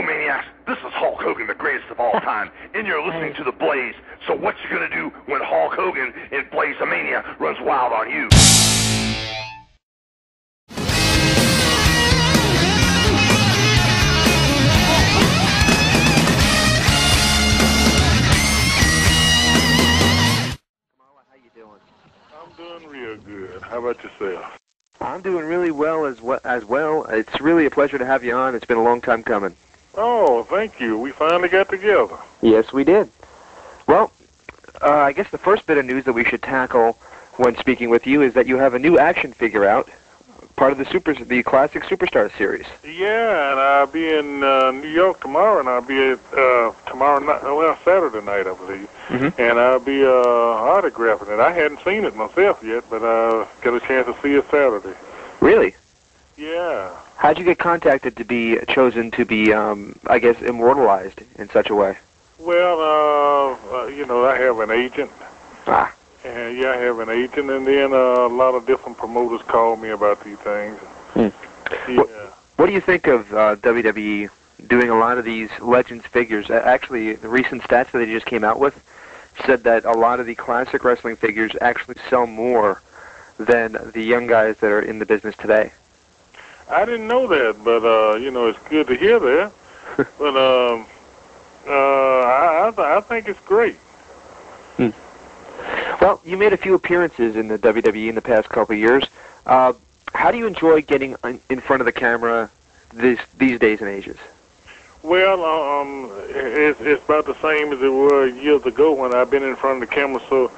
Maniacs, this is Hulk Hogan, the greatest of all time, and you're listening to The Blaze. So what you gonna do when Hulk Hogan in Blaze of Mania runs wild on you? Kamala, how you doing? I'm doing real good. How about yourself? I'm doing really well as well. It's really a pleasure to have you on. It's been a long time coming. Oh, thank you. We finally got together. Yes, we did. Well, I guess the first bit of news that we should tackle when speaking with you is that you have a new action figure out, part of the classic Superstar series. Yeah, and I'll be in New York tomorrow, and I'll be at tomorrow night, well, Saturday night, I believe. Mm-hmm. And I'll be autographing it. I hadn't seen it myself yet, but I'll get a chance to see it Saturday. Really? Yeah. How'd you get contacted to be chosen to be, I guess, immortalized in such a way? Well, I have an agent. Ah. And yeah, I have an agent, and then a lot of different promoters call me about these things. Hmm. Yeah. What do you think of WWE doing a lot of these Legends figures? Actually, the recent stats that they just came out with said that a lot of the classic wrestling figures actually sell more than the young guys that are in the business today. I didn't know that, but it's good to hear that. But I think it's great. Hmm. Well, you made a few appearances in the WWE in the past couple of years. How do you enjoy getting in front of the camera these days and ages? Well, it's about the same as it was years ago when I've been in front of the camera. So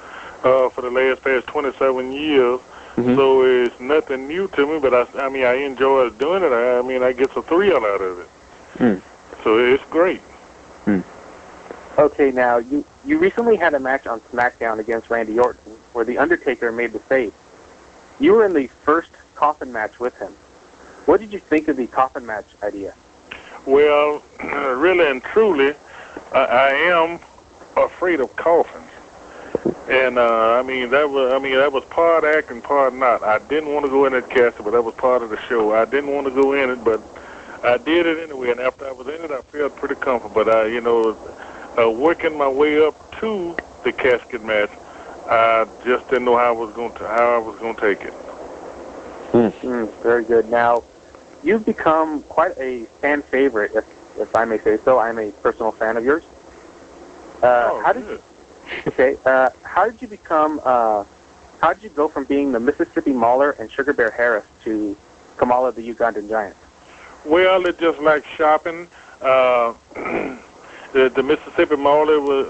for the past 27 years. Mm-hmm. So it's nothing new to me, but I mean, I enjoy doing it. I get some thrill out of it. Mm. So it's great. Mm. Okay, now, you recently had a match on SmackDown against Randy Orton where The Undertaker made the save. You were in the first coffin match with him. What did you think of the coffin match idea? Well, really and truly, I am afraid of coffins. And that was part acting, part not. I didn't want to go in that casket, but that was part of the show. I didn't want to go in it, but I did it anyway. And after I was in it, I felt pretty comfortable. But working my way up to the casket match, I just didn't know how I was going to take it. Very good. Now, you've become quite a fan favorite, if I may say so. I'm a personal fan of yours. How did you become? How did you go from being the Mississippi Mauler and Sugar Bear Harris to Kamala the Ugandan Giant? Well, it's just like shopping. The Mississippi Mauler was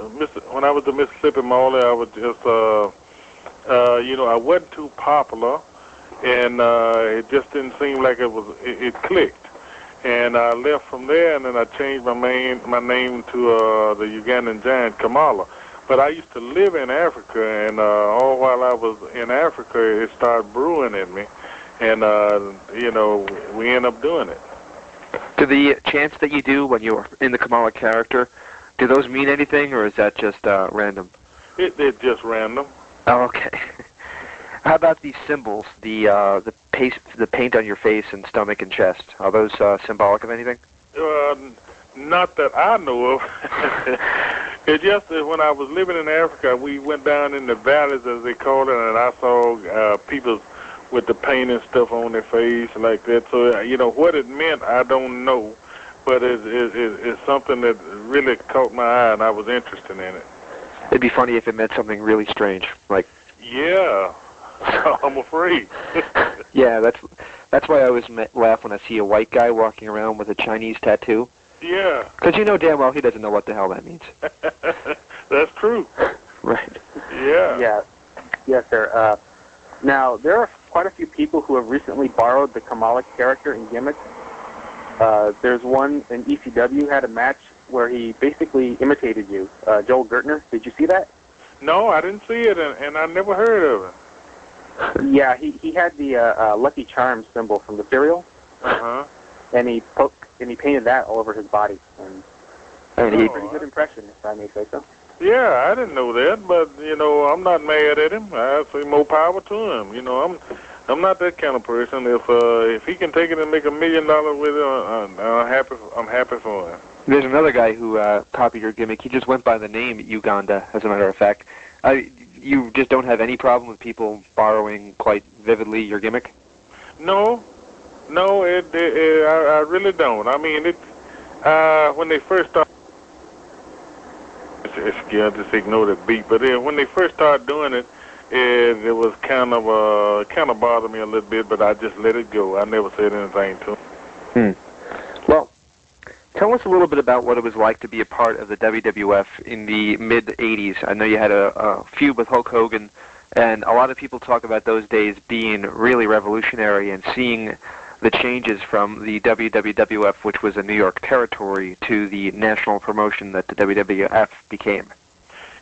when I was the Mississippi Mauler. I was just I wasn't too popular, and it just didn't seem like it clicked. And I left from there, and then I changed my name to the Ugandan Giant, Kamala. But I used to live in Africa, and all while I was in Africa, it started brewing in me, and we end up doing it. Do the chants that you do when you're in the Kamala character, do those mean anything, or is that just random? It's just random. Oh, okay. How about these symbols, the paint on your face and stomach and chest? Are those symbolic of anything? Not that I know of. It's just that when I was living in Africa, we went down in the valleys, as they call it, and I saw people with the paint and stuff on their face like that. So, what it meant, I don't know. But it's something that really caught my eye, and I was interested in it. It'd be funny if it meant something really strange, like... Yeah, I'm afraid. Yeah, that's why I always laugh when I see a white guy walking around with a Chinese tattoo. Yeah. Because you know damn well he doesn't know what the hell that means. That's true. Right. Yeah. Yeah. Yes, sir. Now, there are quite a few people who have recently borrowed the Kamala character and gimmick. There's one in ECW had a match where he basically imitated you, Joel Gertner. Did you see that? No, I didn't see it, and I never heard of it. Yeah, he had the Lucky Charms symbol from the cereal. Uh-huh. And he painted that all over his body. And he had a pretty good impression, if I may say so. Yeah, I didn't know that, but I'm not mad at him. I say more power to him. I'm not that kind of person. If he can take it and make $1 million with it, I'm happy for him. There's another guy who copied your gimmick. He just went by the name Uganda, as a matter of fact. You just don't have any problem with people borrowing quite vividly your gimmick? No, I really don't. I mean, when they first started, just ignore the beat. But when they first started doing it, it was kind of bothered me a little bit. But I just let it go. I never said anything to him. Well, tell us a little bit about what it was like to be a part of the WWF in the mid-'80s. I know you had a feud with Hulk Hogan, and a lot of people talk about those days being really revolutionary and seeing the changes from the WWF, which was a New York territory, to the national promotion that the WWF became.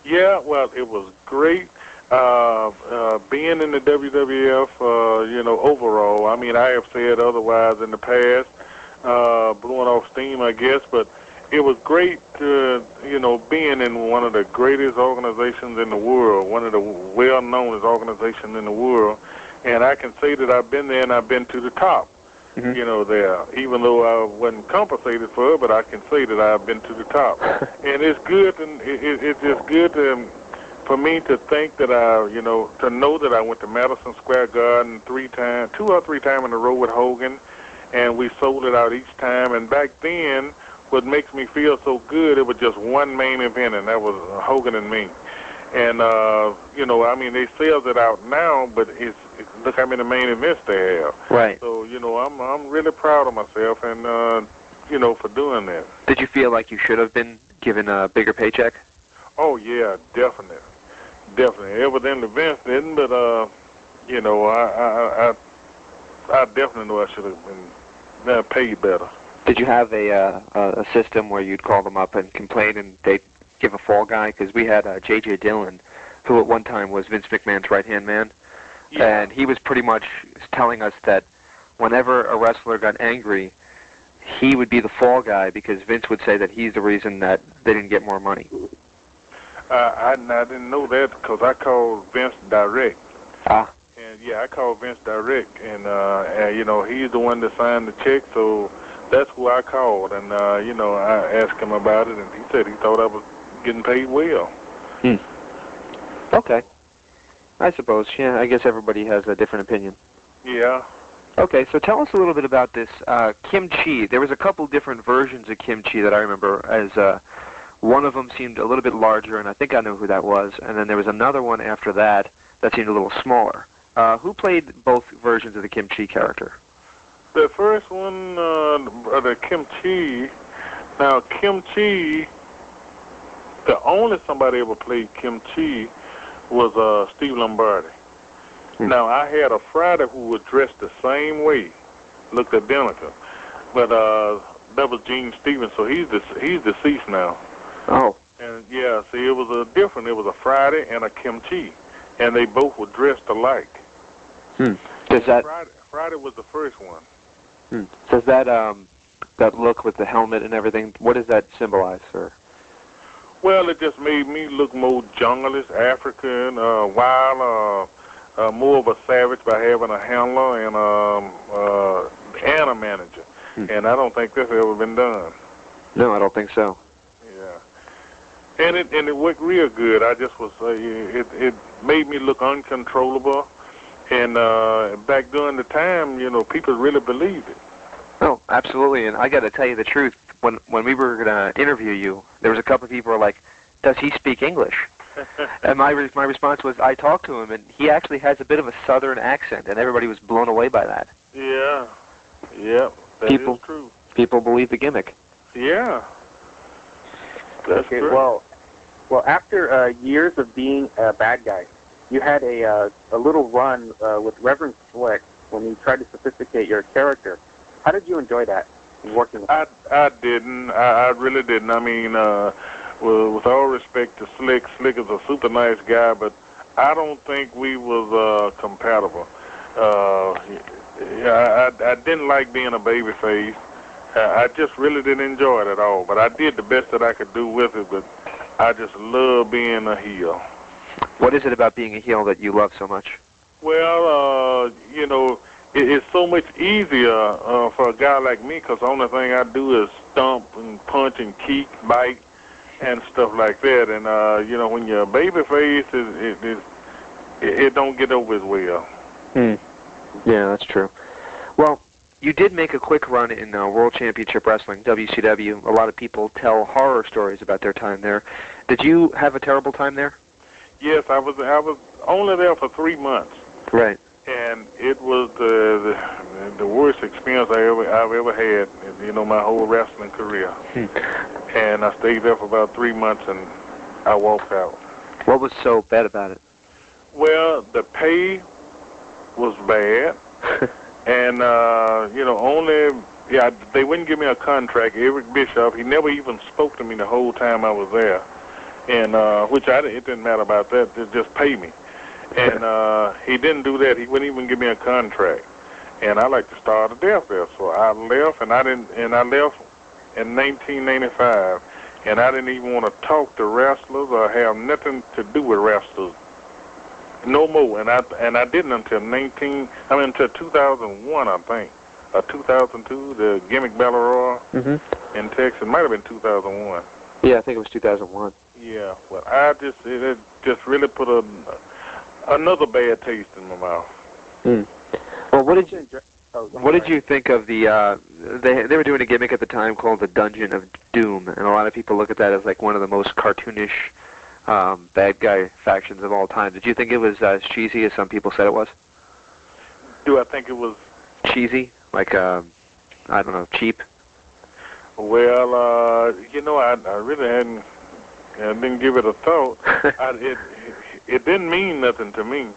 Yeah, well, it was great being in the WWF, overall. I mean, I have said otherwise in the past, blowing off steam, I guess, but it was great, being in one of the greatest organizations in the world, one of the well-known organizations in the world, and I can say that I've been there and I've been to the top, there, even though I wasn't compensated for it, but I can say that I've been to the top. And it's good, and it's just good for me to think that to know that I went to Madison Square Garden 2 or 3 times in a row with Hogan, and we sold it out each time. And back then, what makes me feel so good, it was just one main event, and that was Hogan and me. And, I mean, they sell it out now, but look how many main events they have. Right. So, I'm really proud of myself and, for doing that. Did you feel like you should have been given a bigger paycheck? Oh, yeah, definitely. Evidently Vince didn't, but, I definitely know I should have been paid better. Did you have a system where you'd call them up and complain and they'd give a fall guy? Because we had J.J. Dillon, who at one time was Vince McMahon's right-hand man. Yeah. And he was pretty much telling us that whenever a wrestler got angry, he would be the fall guy because Vince would say that he's the reason that they didn't get more money. I didn't know that because I called Vince direct. Ah. And, yeah, I called Vince direct. And, he's the one that signed the check, so that's who I called. And, I asked him about it, and he said he thought I was getting paid well. Okay. I suppose, yeah, I guess everybody has a different opinion. Yeah. Okay, so tell us a little bit about this kimchi. There was a couple different versions of kimchi that I remember, as one of them seemed a little bit larger, and I think I know who that was, and then there was another one after that that seemed a little smaller. Who played both versions of the kimchi character? The first one, the kimchi, now kimchi, the only somebody ever played kimchi was Steve Lombardi. Now, I had a Friday who was dressed the same way, looked identical, but that was Gene Stevens, so he's deceased now. Oh. And, yeah, see, it was a Friday and a kimchi, and they both were dressed alike. Does that... Friday was the first one. Does that look with the helmet and everything, what does that symbolize, sir? Well, it just made me look more junglish, African, wild, more of a savage by having a handler and a manager. And I don't think that's ever been done. No, I don't think so. Yeah. And it worked real good. I just was, it made me look uncontrollable. And back during the time, people really believed it. Oh, absolutely. And I got to tell you the truth. When we were going to interview you, there was a couple of people who were like, does he speak English? And my response was, I talked to him, and he actually has a bit of a southern accent, and everybody was blown away by that. Yeah. Yeah, that is true. People believe the gimmick. Yeah. That's okay, true. Well, after years of being a bad guy, you had a little run with Reverend Slick when you tried to sophisticate your character. How did you enjoy that, working with him? I didn't. I really didn't. I mean, with all respect to Slick, Slick is a super nice guy, but I don't think we was compatible. I didn't like being a baby face. I just really didn't enjoy it at all. But I did the best that I could do with it, but I just love being a heel. What is it about being a heel that you love so much? Well, you know, it's so much easier for a guy like me because the only thing I do is stomp and punch and kick, bite, and stuff like that. And, you know, when you're a baby face, it don't get over as well. Yeah, that's true. Well, you did make a quick run in World Championship Wrestling, WCW. A lot of people tell horror stories about their time there. Did you have a terrible time there? Yes, I was only there for 3 months. Right. And it was the worst experience I've ever had, you know, my whole wrestling career. And I stayed there for about 3 months, and I walked out. What was so bad about it? Well, the pay was bad, and you know, they wouldn't give me a contract. Eric Bischoff, he never even spoke to me the whole time I was there, and it didn't matter about that. Just pay me. And he didn't do that. He wouldn't even give me a contract. And I like to starve to death there. So I left, and I left in 1995. And I didn't even want to talk to wrestlers or have nothing to do with wrestlers no more. And I didn't until 2001, I think, or 2002. The Gimmick Battle Royal in Texas. It might have been 2001. Yeah, I think it was 2001. Yeah, well, it just really put another bad taste in my mouth. Well, what did you think of the? They were doing a gimmick at the time called the Dungeon of Doom, and a lot of people look at that as like one of the most cartoonish bad guy factions of all time. Did you think it was as cheesy as some people said it was? Do I think it was cheesy? Like I don't know, cheap? Well, you know, I really didn't give it a thought. It didn't mean nothing to me.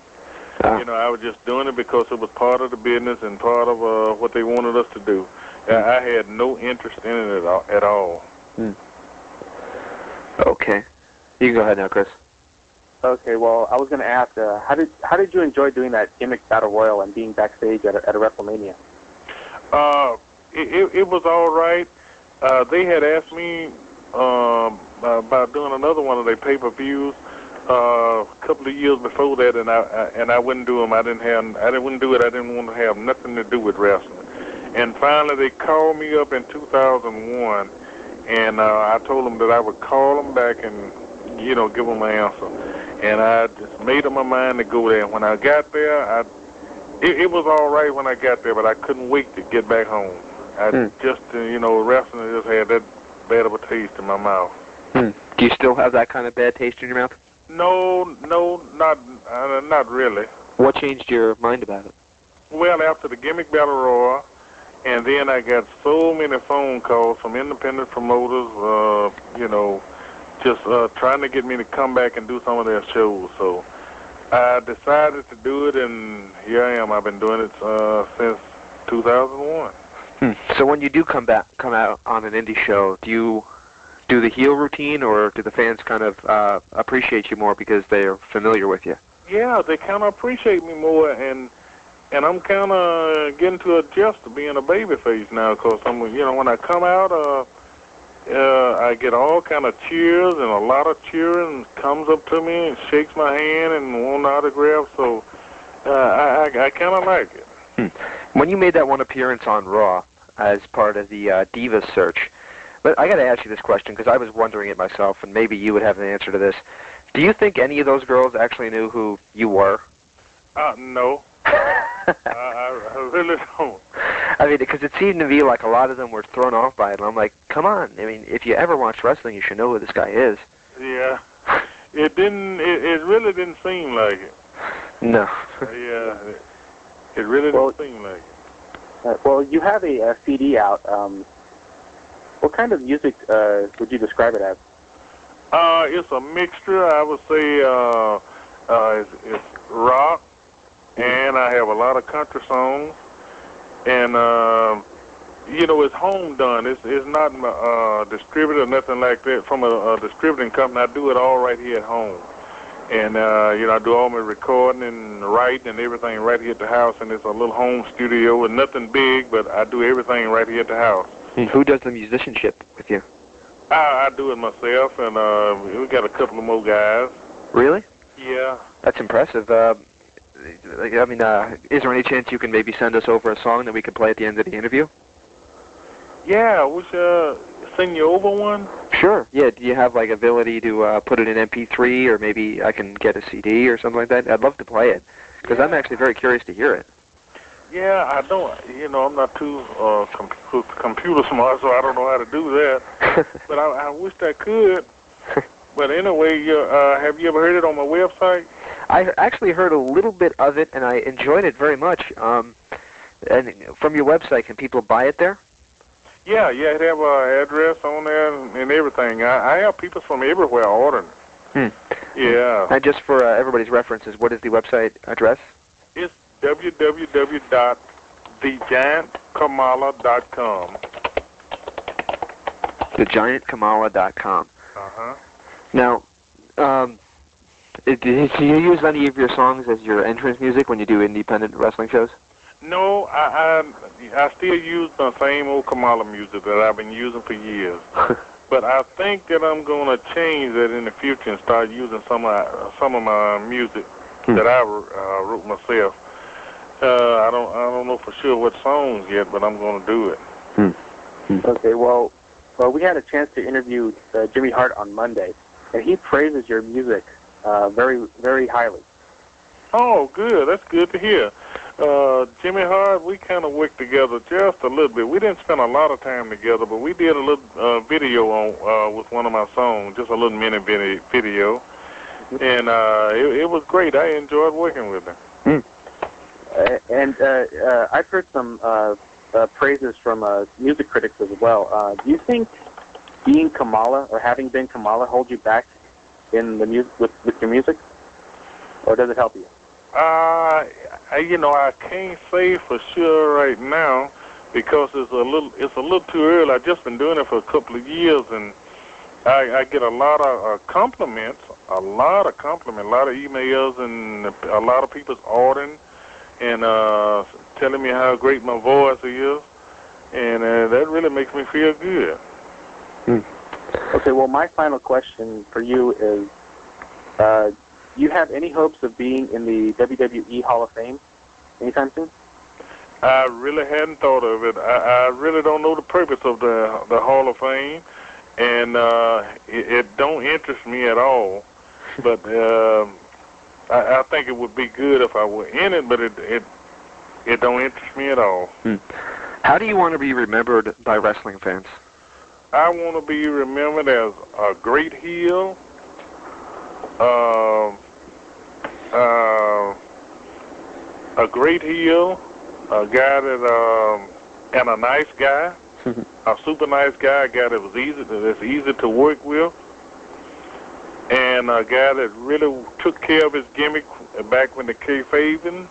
You know, I was just doing it because it was part of the business and part of what they wanted us to do. I had no interest in it at all. Okay. You can go ahead now, Chris. Okay, well, I was going to ask, how did you enjoy doing that Gimmick Battle Royal and being backstage at a WrestleMania? It was all right. They had asked me about doing another one of their pay-per-views a couple of years before that, and I wouldn't do them. I wouldn't do it. I didn't want to have nothing to do with wrestling. And finally, they called me up in 2001, and I told them that I would call them back and, you know, give them an answer. And I just made up my mind to go there. And when I got there, it was all right when I got there, but I couldn't wait to get back home. You know, wrestling just had that bad of a taste in my mouth. Do you still have that kind of bad taste in your mouth? No, not really. What changed your mind about it? Well, after the Gimmick Battle Royal, and then I got so many phone calls from independent promoters, you know, just trying to get me to come back and do some of their shows. So I decided to do it, and here I am. I've been doing it since 2001. So when you do come out on an indie show, do you do the heel routine, or do the fans kind of appreciate you more because they're familiar with you? Yeah, they kind of appreciate me more, and I'm kind of getting to adjust to being a babyface now, because you know, when I come out, I get all kind of cheers, and a lot of cheering comes up to me and shakes my hand and wants an autograph. So I kind of like it. When you made that one appearance on Raw as part of the Divas search, but I got to ask you this question because I was wondering it myself, and maybe you would have an answer to this. Do you think any of those girls actually knew who you were? No. I really don't. I mean, because it seemed to me like a lot of them were thrown off by it, and I'm like, come on. I mean, if you ever watch wrestling, you should know who this guy is. Yeah. It really didn't seem like it. No. Yeah. It really didn't seem like it. Well, you have a CD out. What kind of music would you describe it as? It's a mixture. I would say it's rock, and I have a lot of country songs, and you know, it's home done. It's not distributed or nothing like that from a distributing company. I do it all right here at home, and you know, I do all my recording and writing and everything right here at the house, and it's a little home studio with nothing big, but I do everything right here at the house. Who does the musicianship with you? I do it myself, and we got a couple of more guys. Really? Yeah. That's impressive. I mean, is there any chance you can maybe send us over a song that we could play at the end of the interview? Yeah, we should send you over one. Sure. Yeah. Do you have like ability to put it in MP3, or maybe I can get a CD or something like that? I'd love to play it because I'm actually very curious to hear it. Yeah, I don't. You know, I'm not too computer smart, so I don't know how to do that. But I wish I could. But anyway, have you ever heard it on my website? I actually heard a little bit of it, and I enjoyed it very much. And from your website, can people buy it there? Yeah, it have an address on there and everything. I have people from everywhere ordering. Yeah. And just for everybody's references, what is the website address? It's www.thegiantkamala.com. Thegiantkamala.com. Uh-huh. Now, do you use any of your songs as your entrance music when you do independent wrestling shows? No, I still use the same old Kamala music that I've been using for years. But I think that I'm going to change that in the future and start using some of my music that I wrote myself. I don't know for sure what songs yet, but I'm going to do it. Okay, well, we had a chance to interview Jimmy Hart on Monday, and he praises your music very, very highly. Oh, good. That's good to hear. Jimmy Hart, we kind of worked together just a little bit. We didn't spend a lot of time together, but we did a little video on with one of my songs, just a little mini video, and it was great. I enjoyed working with him. And I've heard some praises from music critics as well. Do you think being Kamala or having been Kamala holds you back in the with your music, or does it help you? I can't say for sure right now because it's a little too early. I've just been doing it for a couple of years, and I get a lot of compliments, a lot of emails, and a lot of people's ordering and telling me how great my voice is, and that really makes me feel good. Okay, well, my final question for you is, do you have any hopes of being in the WWE Hall of Fame anytime soon? I really hadn't thought of it. I really don't know the purpose of the Hall of Fame, and it don't interest me at all. But I think it would be good if I were in it, but it don't interest me at all. How do you want to be remembered by wrestling fans? I want to be remembered as a great heel, a guy that and a nice guy, a super nice guy, a guy that's easy to work with, and a guy that really took care of his gimmick back when the kayfabe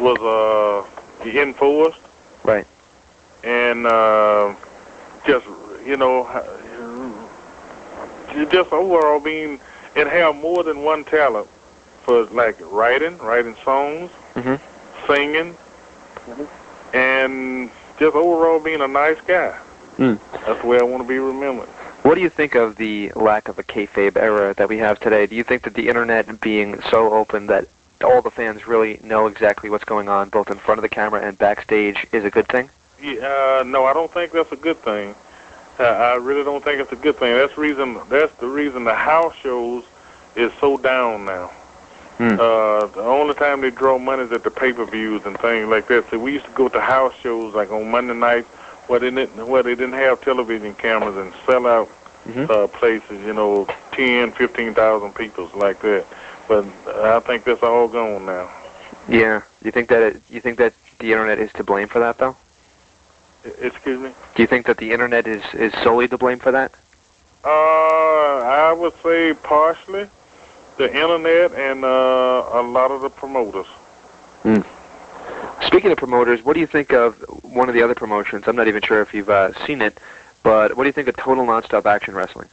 was enforced. Right. And just just overall being and have more than one talent for like writing songs, singing, and just overall being a nice guy. That's the way I want to be remembered. What do you think of the lack of a kayfabe era that we have today? Do you think that the internet being so open that all the fans really know exactly what's going on, both in front of the camera and backstage, is a good thing? No, I don't think that's a good thing. I really don't think it's a good thing. That's the reason the house shows is so down now. The only time they draw money is at the pay-per-views and things like that. So we used to go to house shows like on Monday nights where they didn't have television cameras and sell out places, 10, 15,000 people like that. But I think that's all gone now. Yeah. You think that the internet is to blame for that, though? Excuse me? Do you think that the internet is solely to blame for that? I would say partially the internet and a lot of the promoters. Speaking of promoters, what do you think of one of the other promotions? I'm not even sure if you've seen it, but what do you think of Total Nonstop Action Wrestling?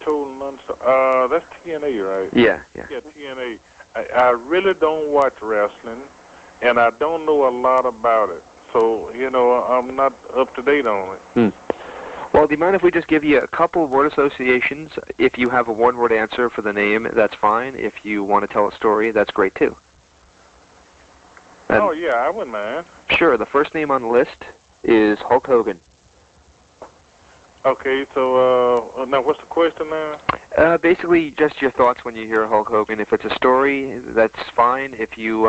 Total Nonstop. That's TNA, right? Yeah, TNA. I really don't watch wrestling, and I don't know a lot about it. So, I'm not up to date on it. Well, do you mind if we just give you a couple word associations? If you have a one-word answer for the name, that's fine. If you want to tell a story, that's great, too. Oh, yeah, I wouldn't mind. Sure, the first name on the list is Hulk Hogan. Okay, so now what's the question now? Basically, just your thoughts when you hear Hulk Hogan. If it's a story, that's fine. If you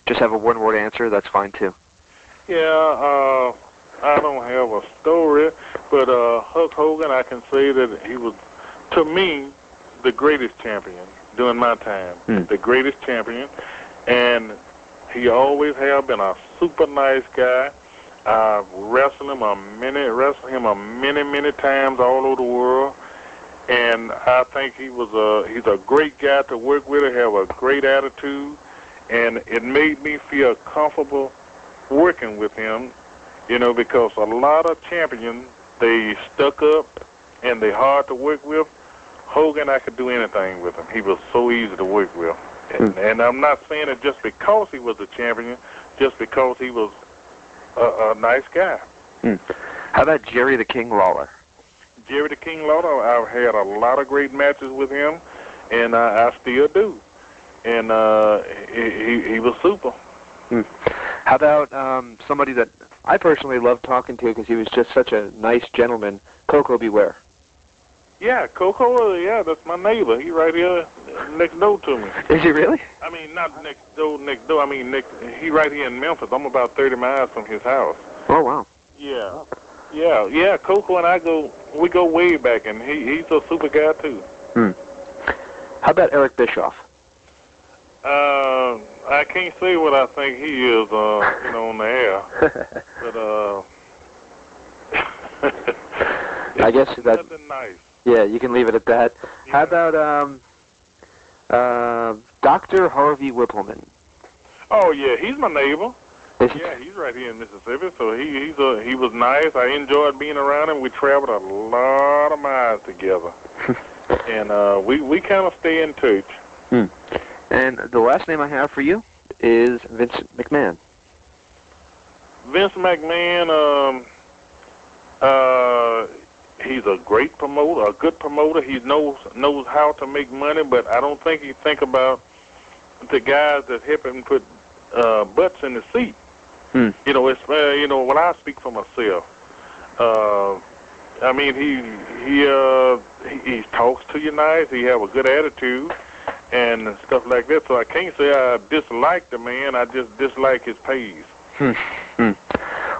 just have a one-word answer, that's fine too. Yeah, I don't have a story, but Hulk Hogan, I can say that he was, to me, the greatest champion during my time. The greatest champion, and he always have been a super nice guy. I've wrestled him many times all over the world, and I think he's a great guy to work with. He have a great attitude, and it made me feel comfortable working with him, you know, because a lot of champions, they stuck up and they hard to work with. Hogan, I could do anything with him. He was so easy to work with. And I'm not saying it just because he was a champion, just because he was a nice guy. How about Jerry the King Lawler? Jerry the King Lawler, I've had a lot of great matches with him, and I still do. And he was super. How about somebody that I personally love talking to because he was just such a nice gentleman, Coco Beware? Yeah, Coco, yeah, that's my neighbor. He right here next door to me. Is he really? I mean, not next door. I mean, he right here in Memphis. I'm about 30 miles from his house. Oh, wow. Yeah. Coco and we go way back, and he's a super guy, too. How about Eric Bischoff? I can't say what I think he is, you know, on the air. But, I guess that's nothing nice. Yeah, you can leave it at that. Yeah. How about Dr. Harvey Whippleman? Oh yeah, he's my neighbor. Yeah, he's right here in Mississippi, so he was nice. I enjoyed being around him. We traveled a lot of miles together, and we kind of stay in touch. And the last name I have for you is Vince McMahon. Vince McMahon, he's a great promoter, a good promoter. He knows how to make money, but I don't think he think about the guys that help him put butts in the seat. You know, it's when I speak for myself, I mean he talks to you nice. He have a good attitude and stuff like that. So I can't say I dislike the man. I just dislike his pays.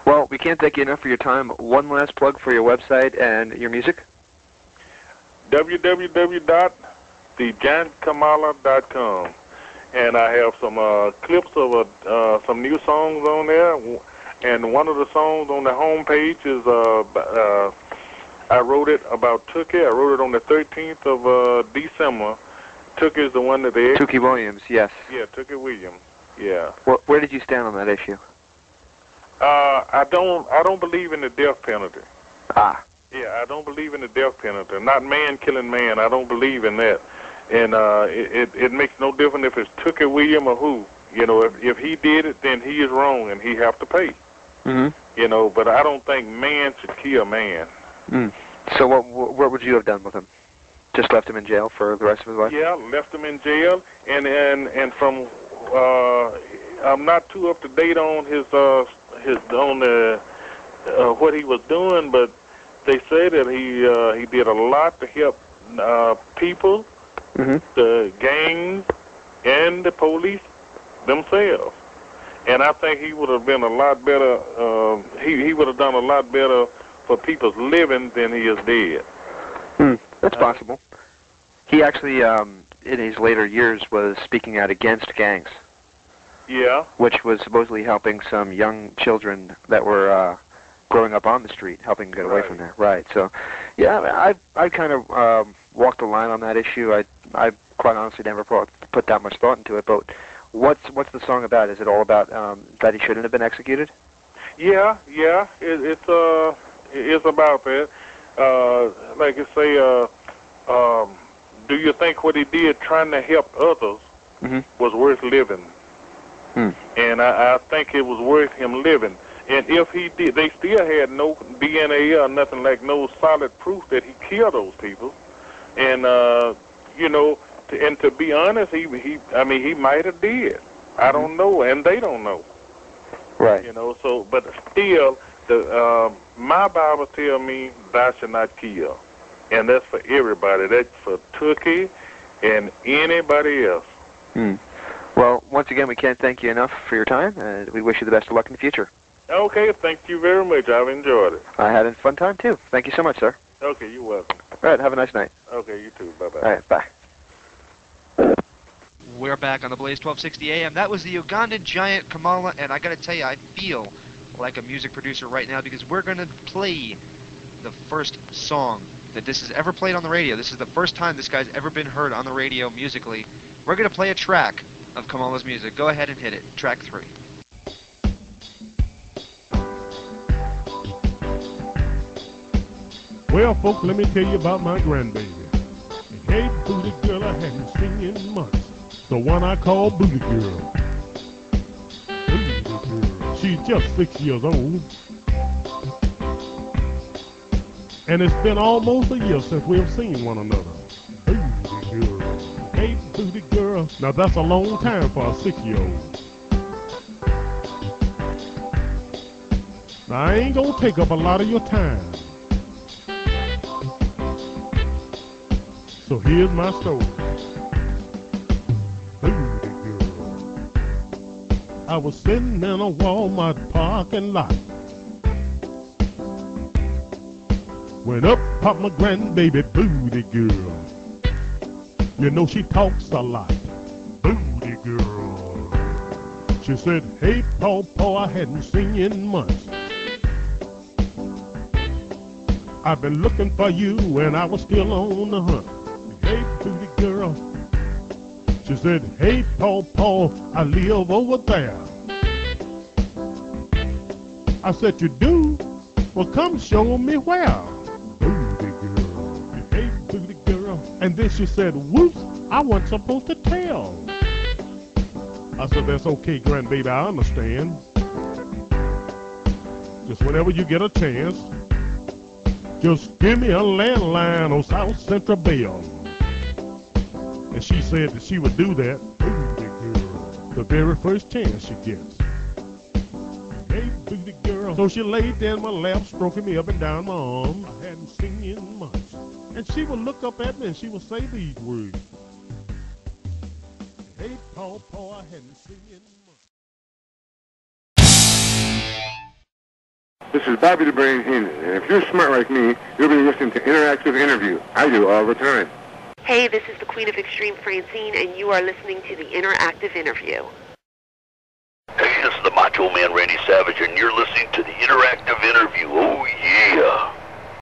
Well, we can't thank you enough for your time. One last plug for your website and your music. www.thegiantkamala.com. And I have some clips of some new songs on there. And one of the songs on the homepage is I wrote it about Tookie. I wrote it on the 13th of December. Tookie is the one that they... Tookie Williams, yes. Yeah, Tookie Williams. Yeah. Well, where did you stand on that issue? I don't believe in the death penalty. Yeah, I don't believe in the death penalty. Not man killing man. I don't believe in that. And it makes no difference if it's Tookie Williams or who. You know, if he did it, then he is wrong and he have to pay. You know, but I don't think man should kill man. So what would you have done with him? Just left him in jail for the rest of his life? Yeah, left him in jail, and from I'm not too up to date on what he was doing, but they say that he did a lot to help people, the gangs, and the police themselves. And I think he would have been a lot better. He would have done a lot better for people's living than he is dead. That's possible. He actually, in his later years, was speaking out against gangs. Yeah. Which was supposedly helping some young children that were growing up on the street, helping get away from there. Right. So, yeah, I kind of walked the line on that issue. I quite honestly never put that much thought into it. But what's the song about? Is it all about that he shouldn't have been executed? Yeah. It's about that. Like you say, do you think what he did trying to help others was worth living? And I think it was worth him living. And if he did, they still had no DNA or nothing, like no solid proof that he killed those people. And you know, and to be honest, he might have did. I don't know, and they don't know. Right. You know, so, but still, my Bible tells me thou shalt not kill. And that's for everybody. That's for Turkey and anybody else. Well, once again, we can't thank you enough for your time, and we wish you the best of luck in the future. Okay, thank you very much. I've enjoyed it. I had a fun time, too. Thank you so much, sir. Okay, you're welcome. All right, have a nice night. Okay, you too. Bye-bye. All right, bye. We're back on the Blaze 1260 AM. That was the Ugandan giant Kamala, and I gotta tell you, I feel like a music producer right now because we're gonna play the first song that this has ever played on the radio. This is the first time this guy's ever been heard on the radio musically. We're gonna play a track of Kamala's music. Go ahead and hit it. Track 3. Well, folks, let me tell you about my grandbaby. Hey, booty girl, I hadn't seen in months. The one I call Booty Girl. Booty Girl. She's just 6 years old. And it's been almost a year since we've seen one another. Booty Girl. Hey, Booty Girl. Now, that's a long time for a 6-year-old. Now, I ain't gonna take up a lot of your time. So here's my story. Booty girl. I was sitting in a Walmart parking lot. When up popped my grandbaby Booty girl. You know she talks a lot. Booty girl. She said, hey, Paw, I hadn't seen you in months. I've been looking for you and I was still on the hunt. Hey, booty girl. She said, hey, Paw, I live over there. I said, you do? Well, come show me where. Booty girl. Hey, booty girl. And then she said, whoops, I wasn't supposed to tell. I said, that's okay, grandbaby, I understand. Just whenever you get a chance, just give me a landline on South Central Bell. And she said that she would do that, booty girl, the very first chance she gets. Hey, booty girl. So she laid there in my lap, stroking me up and down my arm. I hadn't seen you in months. And she would look up at me and she would say these words. Hey, Paw, I hadn't seen you in months. This is Bobby the Brain Heenan, and if you're smart like me, you'll be listening to Interactive Interview. I do all the time. Hey, this is the Queen of Extreme, Francine, and you are listening to the Interactive Interview. Hey, this is the Macho Man Randy Savage, and you're listening to the Interactive Interview. Oh, yeah.